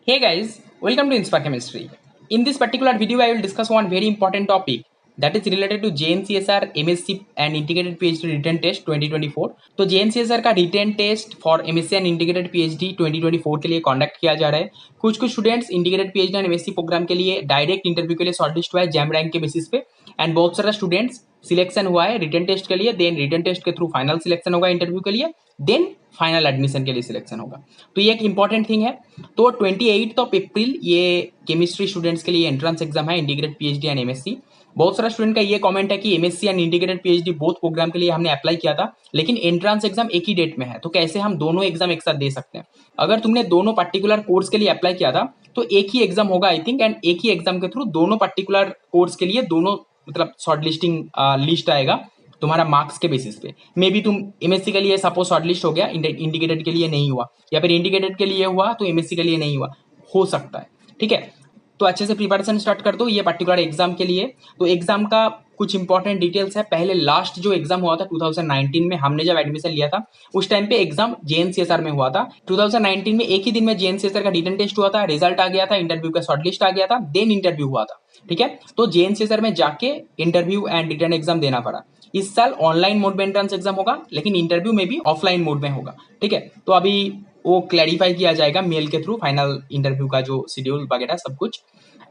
Hey guys, welcome to Inspire Chemistry. In this particular video, I will discuss one very important topic that is related to JNCSR MSc and Integrated PhD Written Test 2024. तो JNCSR का written test for MSc and integrated PhD 2024 के लिए conduct किया जा रहा है। कुछ students integrated PhD and MSc program के लिए डायरेक्ट इंटरव्यू के लिए शॉर्टलिस्ट हुआ है जैम रैंक के बेसिस पे, एंड बहुत सारा स्टूडेंट्स सिलेक्शन हुआ है रिटर्न टेस्ट के लिए, देन रिटर्न टेस्ट के थ्रू फाइनल सिलेक्शन होगा इंटरव्यू के लिए, देन फाइनल एडमिशन के लिए सिलेक्शन होगा। तो ये एक इंपॉर्टेंट थिंग है। तो 28 ऑफ अप्रैल ये केमिस्ट्री स्टूडेंट्स के लिए एंट्रेंस एग्जाम है, इंटीग्रेटेड पीएचडी एंड एमएससी। बहुत सारा स्टूडेंट का ये कमेंट है कि MSc and integrated PhD both program के लिए हमने अप्लाई किया था, लेकिन एंट्रेंस एग्जाम एक ही डेट में है, तो कैसे हम दोनों एग्जाम एक साथ दे सकते हैं? अगर तुमने दोनों पर्टिकुलर कोर्स के लिए अप्लाई किया था तो एक ही एग्जाम होगा आई थिंक, एंड एक ही एग्जाम के थ्रू दोनों पर्टिकुलर कोर्स के लिए दोनों मतलब शॉर्ट लिस्टिंग लिस्ट आएगा तुम्हारा मार्क्स के बेसिस पे। मे बी तुम एमएससी के लिए सपोज शॉर्टलिस्ट हो गया, इंडिकेटेड के लिए नहीं हुआ, या फिर इंडिकेटेड के लिए हुआ तो एमएससी के लिए नहीं हुआ, हो सकता है। ठीक है, तो अच्छे से प्रिपरेशन स्टार्ट कर दो ये पर्टिकुलर एग्जाम के लिए। तो एग्जाम का कुछ इंपॉर्टेंट डिटेल्स है। पहले लास्ट जो एग्जाम हुआ था 2019 में, हमने जब एडमिशन लिया था उस टाइम पे एग्जाम जेएनसीएसआर में हुआ था। 2019 में एक ही दिन में जेएनसीएसआर का रिटन टेस्ट हुआ था, रिजल्ट आ गया था, इंटरव्यू का शॉर्टलिस्ट आ गया था, देन इंटरव्यू हुआ था। ठीक है, तो जेएनसीएसआर में जाके इंटरव्यू एंड रिटन एग्जाम देना पड़ा। इस साल ऑनलाइन मोड में एंट्रेंस एग्जाम होगा, लेकिन इंटरव्यू में भी ऑफलाइन मोड में होगा। ठीक है, तो अभी वो क्लैरिफाई किया जाएगा मेल के थ्रू, फाइनल इंटरव्यू का जो शेड्यूल वगैरह सब कुछ।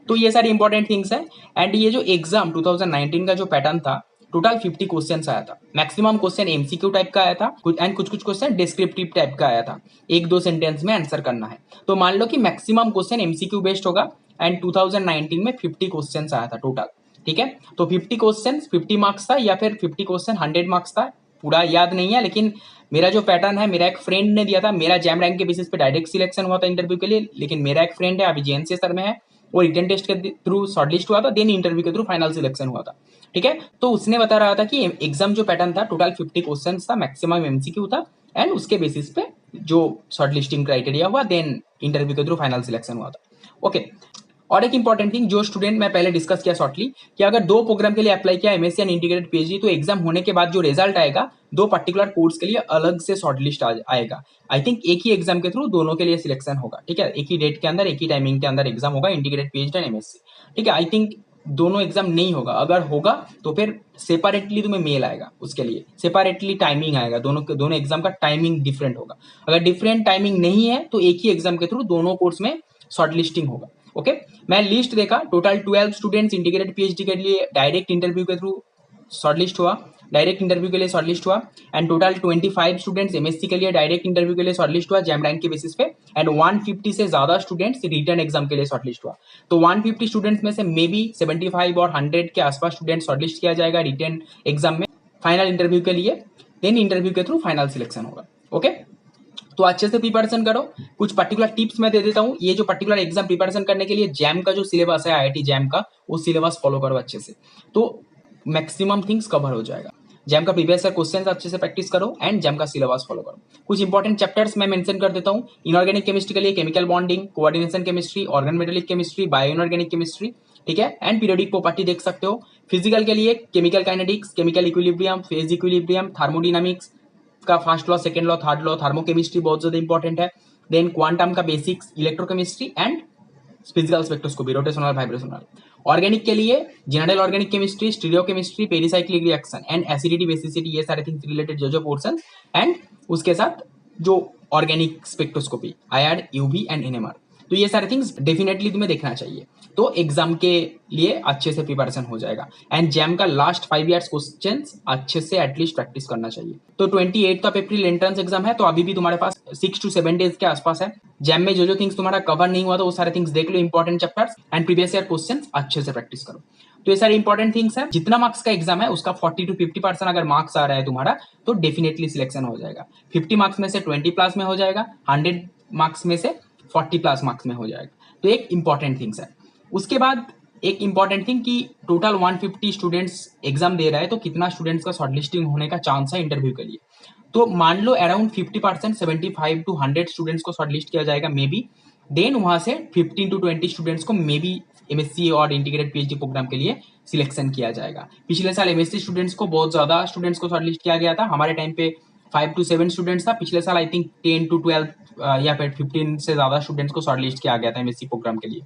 तो ये सारी इंपॉर्टेंट थिंग्स है। एंड ये जो एग्जाम 2019 का जो पैटर्न था, टोटल 50 क्वेश्चन आया था। मैक्सिमम क्वेश्चन एमसीक्यू टाइप का आया था, एंड कुछ क्वेश्चन डिस्क्रिप्टिव टाइप का आया था, एक दो सेंटेंस में आंसर करना है। तो मान लो कि मैक्सिमम क्वेश्चन एमसीक्यू बेस्ड होगा, एंड 2019 में 50 क्वेश्चन आया था टोटल। ठीक है, तो 50 क्वेश्चन 50 मार्क्स था, या फिर 50 क्वेश्चन 100 मार्क्स था, पूरा याद नहीं है, लेकिन मेरा जो पैटर्न है, मेरा एक फ्रेंड ने दिया था, मेरा जैम रैंक के बेसिस पे डायरेक्ट सिलेक्शन हुआ था इंटरव्यू के लिए, लेकिन मेरा एक फ्रेंड है अभी जेएनसी सर में है, वो रिटन टेस्ट के थ्रू शॉर्टलिस्ट हुआ था, देन इंटरव्यू के थ्रू फाइनल सिलेक्शन हुआ था। ठीक है, तो उसने बता रहा था कि एग्जाम जो पैटर्न था टोटल 50 क्वेश्चन था, मैक्सिमम एमसीक्यू था, एंड उसके बेसिस पे जो शॉर्टलिस्टिंग क्राइटेरिया हुआ, देन इंटरव्यू के थ्रू फाइनल सिलेक्शन हुआ था। ओके, और एक इंपॉर्टेंट थिंग जो स्टूडेंट मैं पहले डिस्कस किया शॉर्टली, कि अगर दो प्रोग्राम के लिए अप्लाई किया एमएससी एंड इंटीग्रेटेड पीएचडी, तो एग्जाम होने के बाद जो रिजल्ट आएगा दो पर्टिकुलर कोर्स के लिए अलग से शॉर्टलिस्ट आएगा। आई थिंक एक ही एग्जाम के थ्रू दोनों के लिए सिलेक्शन होगा। ठीक है, एक ही डेट के अंदर एक ही टाइमिंग के अंदर एग्जाम होगा, इंटीग्रेटेड पीएचडी एंड एमएससी। ठीक है, आई थिंक दोनों एग्जाम नहीं होगा, अगर होगा तो फिर सेपरेटली तुम्हें मेल आएगा, उसके लिए सेपरेटली टाइमिंग आएगा, दोनों एग्जाम का टाइमिंग डिफरेंट होगा। अगर डिफरेंट टाइमिंग नहीं है तो एक ही एग्जाम के थ्रू दोनों कोर्स में शॉर्टलिस्टिंग होगा। ओके, मैं लिस्ट देखा, टोटल 12 स्टूडेंट्स इंटीग्रेटेड पीएचडी के लिए डायरेक्ट इंटरव्यू के थ्रू शॉर्टलिस्ट हुआ, डायरेक्ट इंटरव्यू के लिए शॉर्टलिस्ट हुआ, एंड टोटल 25 स्टूडेंट्स एमएससी के लिए डायरेक्ट इंटरव्यू के लिए शॉर्टलिस्ट हुआ जैम रैंक के बेसिस पे, एंड 150 से ज्यादा स्टूडेंट्स रिटर्न एग्जाम के लिए शॉर्टलिस्ट हुआ। तो 150 स्टूडेंट्स में से मे बी 75 और 100 के आसपास स्टूडेंट शॉर्टलिस्ट किया जाएगा रिटर्न एग्जाम में फाइनल इंटरव्यू के लिए, देन इंटरव्यू के थ्रू फाइनल सिलेक्शन होगा। ओके, तो अच्छे से प्रिपरेशन करो। कुछ पर्टिकुलर टिप्स मैं दे देता हूँ, ये जो पर्टिकुलर एग्जाम प्रिपरेशन करने के लिए जैम का जो सिलेबस है, आईआईटी जैम का, वो सिलेबस फॉलो करो अच्छे से, तो मैक्सिमम थिंग्स कवर हो जाएगा। जैम का प्रीवियस क्वेश्चन अच्छे से प्रैक्टिस करो, एंड जैम का सिलेबस फॉलो करो। कुछ इंपॉर्टेंट चैप्टर्स मैं मेंशन कर देता हूँ। इनऑर्गेनिक केमिस्ट्री के लिए chemical bonding, coordination chemistry, organ metallic chemistry, bio inorganic chemistry. ठीक है, एंड पीरियोडिक प्रॉपर्टी देख सकते हो। फिजिकल के लिए chemical kinetics, chemical equilibrium, phase equilibrium, thermodynamics का first law, second law, third law, thermochemistry बहुत ज्यादा इंपॉर्टेंट है। देन क्वांटम का basics, electrochemistry and physical spectroscopy, rotational vibrational. Organic के लिए general organic chemistry, stereochemistry, pericyclic reaction and acidity basicity, ये सारे things related जो पोर्शन, एंड उसके साथ जो organic spectroscopy, IR, UV and NMR, तो ये सारे थिंग्स डेफिनेटली तुम्हें देखना चाहिए, तो एग्जाम के लिए अच्छे से प्रिपरेशन हो जाएगा। एंड जैम का लास्ट 5 ईयर्स क्वेश्चंस अच्छे से एटलीस्ट प्रैक्टिस करना चाहिए। तो 28 ऑफ अप्रैल एंट्रेंस एग्जाम है, तो अभी भी तुम्हारे पास 6 to 7 डेज के आसपास है। जैम में जो थिंग्स तुम्हारा कवर नहीं हुआ, तो वो सारे थिंग्स देख लो, important chapters and previous year question अच्छे से प्रैक्टिस करो। तो ये सारे इंपॉर्टेंट थिंग्स है। जितना मार्क्स का एग्जाम है उसका 40 to 50% अगर मार्क्स आ रहा है तुम्हारा, तो डेफिनेटली सिलेक्शन हो जाएगा। 50 मार्क्स में से 20 प्लस में हो जाएगा, 100 मार्क्स में से 40 प्लस मार्क्स में हो जाएगा। तो एक इंपॉर्टेंट थिंग्स है। उसके बाद एक इंपॉर्टेंट थिंग कि टोटल 150 स्टूडेंट्स एग्जाम दे रहा है, तो कितना स्टूडेंट्स का शॉर्टलिस्टिंग होने का चांस है इंटरव्यू के लिए? तो मान लो अराउंड 50%, 75 to 100 स्टूडेंट्स को शॉर्टलिस्ट किया जाएगा मे बी, देन वहां से 15 to 20 स्टूडेंट्स को मे बी एमएससी और इंटीग्रेटेड पीएचडी प्रोग्राम के लिए सिलेक्शन किया जाएगा। पिछले साल एमएससी स्टूडेंट्स को बहुत ज्यादा स्टूडेंट्स को शॉर्टलिस्ट किया गया था, हमारे टाइम पे 5 to 7 स्टूडेंट्स था। पिछले साल आई थिंक 10 to 12 या फिर 15 से ज्यादा स्टूडेंट्स को शॉर्ट लिस्ट किया गया था एमएससी प्रोग्राम के लिए।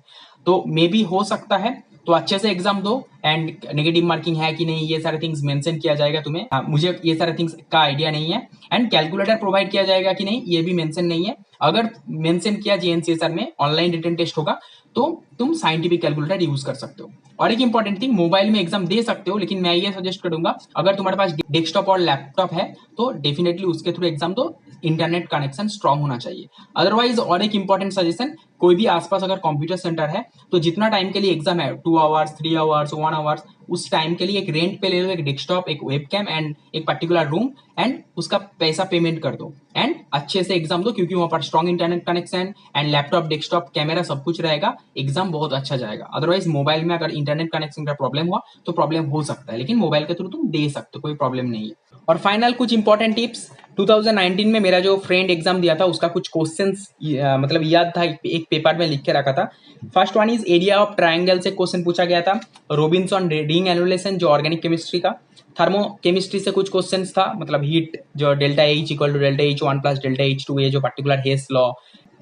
तो मे बी हो सकता है, तो अच्छे से एग्जाम दो। एंड नेगेटिव मार्किंग है कि नहीं ये सारे थिंग्स मेंशन किया जाएगा तुम्हें। मुझे ये सारे थिंग्स का आइडिया नहीं है। एंड कैलकुलेटर प्रोवाइड किया जाएगा कि नहीं ये भी मेंशन नहीं है। अगर मेंशन किया जेएनसीएसआर में ऑनलाइन रिटन टेस्ट होगा तो तुम साइंटिफिक कैलकुलेटर यूज कर सकते हो। और एक इंपॉर्टेंट थिंग, मोबाइल में एग्जाम दे सकते हो, लेकिन मैं ये सजेस्ट करूंगा अगर तुम्हारे पास डेस्कटॉप और लैपटॉप है तो डेफिनेटली उसके थ्रू एग्जाम दो। इंटरनेट कनेक्शन स्ट्रांग होना चाहिए। अदरवाइज और एक इंपॉर्टेंट सजेशन, कोई भी आसपास अगर कंप्यूटर सेंटर है तो जितना टाइम के लिए एग्जाम है 2 आवर्स 3 आवर्स 1 आवर्स, उस टाइम के लिए एक रेंट पे ले लो, एक डेस्कटॉप, एक वेबकैम एंड एक पर्टिकुलर रूम, एंड उसका पैसा पेमेंट कर दो एंड अच्छे से एग्जाम दो, क्योंकि वहां पर strong internet connection and laptop desktop camera सब कुछ रहेगा। एग्जाम बहुत अच्छा जाएगा। अदरवाइज मोबाइल में अगर इंटरनेट कनेक्शन का प्रॉब्लम हुआ तो प्रॉब्लम हो सकता है, लेकिन मोबाइल के थ्रू तुम दे सकते हो, कोई प्रॉब्लम नहीं है। और फाइनल कुछ इंपॉर्टेंट टिप्स, 2019 में मेरा जो फ्रेंड एग्जाम दिया था उसका कुछ क्वेश्चंस मतलब याद था, एक पेपर में लिख के रखा था। First one is area of triangle से क्वेश्चन पूछा गया था। रॉबिन्सन रिंग एनुलेशन जो ऑर्गेनिक केमिस्ट्री का। थर्मो केमिस्ट्री से कुछ क्वेश्चंस था, मतलब हीट जो delta H equal to delta H one plus delta H two, ये जो पर्टिकुलर हेस लॉ,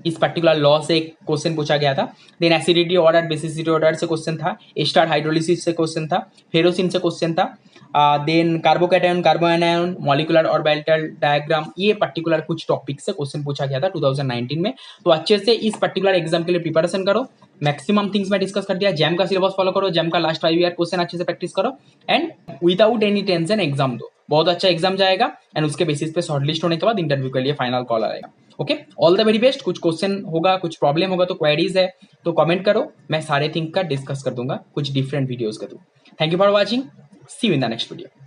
इस पर्टिकुलर लॉ से एक क्वेश्चन पूछा गया था। Then acidity order basicity order से क्वेश्चन था। एस्टर हाइड्रोलिसिस से क्वेश्चन था। फेरोसिन से क्वेश्चन था। Then carbocation carbanion molecular orbital diagram, ये पर्टिकुलर कुछ टॉपिक से क्वेश्चन पूछा गया था 2019 में। तो अच्छे से इस पर्टिकुलर एग्जाम के लिए प्रिपरेशन करो। मैक्सिमम थिंग्स मैं डिस्कस कर दिया। जैम का सिलेबस फॉलो करो, जैम का लास्ट 5 ईयर क्वेश्चन अच्छे से प्रैक्टिस करो and without any tension exam दो। बहुत अच्छा एग्जाम जाएगा एंड उसके बेसिस पे शॉर्टलिस्ट होने के बाद इंटरव्यू के लिए फाइनल कॉल आएगा। Okay, all the very best. कुछ क्वेश्चन होगा, कुछ प्रॉब्लम होगा तो क्वेरीज है तो कमेंट करो, मैं सारे थिंग का डिस्कस कर दूंगा कुछ डिफरेंट वीडियोस के through. Thank you for watching, see you in the next video.